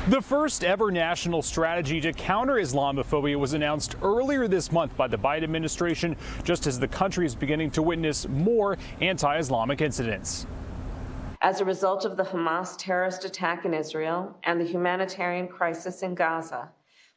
The first ever national strategy to counter Islamophobia was announced earlier this month by the Biden administration, just as the country is beginning to witness more anti-Islamic incidents. As a result of the Hamas terrorist attack in Israel and the humanitarian crisis in Gaza,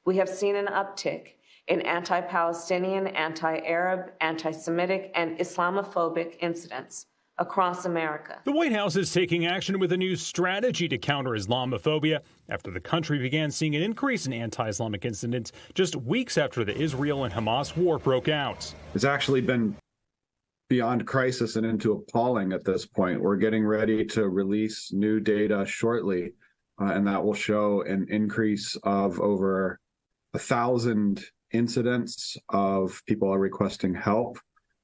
we have seen an uptick in anti-Palestinian, anti-Arab, anti-Semitic, and Islamophobic incidents across America. The White House is taking action with a new strategy to counter Islamophobia after the country began seeing an increase in anti-Islamic incidents just weeks after the Israel and Hamas war broke out. It's actually been beyond crisis and into appalling at this point. We're getting ready to release new data shortly, and that will show an increase of over 1,000 incidents of people are requesting help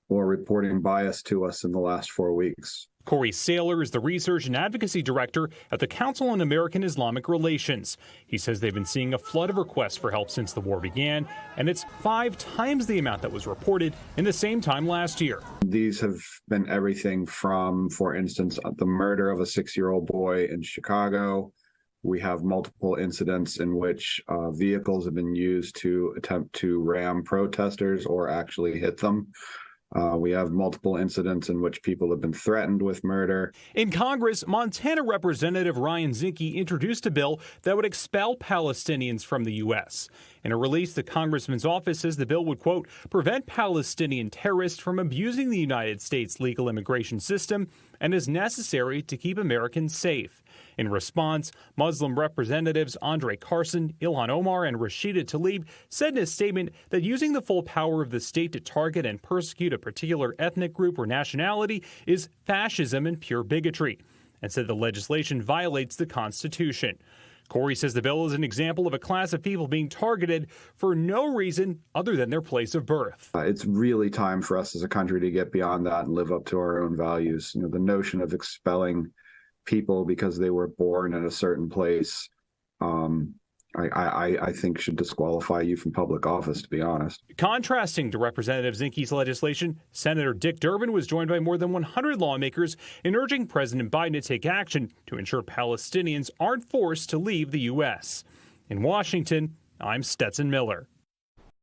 or reporting bias to us in the last 4 weeks. Corey Saylor is the Research and Advocacy Director at the Council on American Islamic Relations. He says they've been seeing a flood of requests for help since the war began, and it's 5 times the amount that was reported in the same time last year. These have been everything from, for instance, the murder of a 6-year-old boy in Chicago. We have multiple incidents in which vehicles have been used to attempt to ram protesters or actually hit them. We have multiple incidents in which people have been threatened with murder. In Congress, Montana Representative Ryan Zinke introduced a bill that would expel Palestinians from the U.S. In a release, the congressman's office says the bill would, quote, prevent Palestinian terrorists from abusing the United States legal immigration system and is necessary to keep Americans safe. In response, Muslim representatives Andre Carson, Ilhan Omar, and Rashida Tlaib said in a statement that using the full power of the state to target and persecute a particular ethnic group or nationality is fascism and pure bigotry, and said the legislation violates the Constitution. Corey says the bill is an example of a class of people being targeted for no reason other than their place of birth. It's really time for us as a country to get beyond that and live up to our own values. You know, the notion of expelling people because they were born in a certain place, I think should disqualify you from public office, to be honest. Contrasting to Representative Zinke's legislation, Senator Dick Durbin was joined by more than 100 lawmakers in urging President Biden to take action to ensure Palestinians aren't forced to leave the U.S. In Washington, I'm Stetson Miller.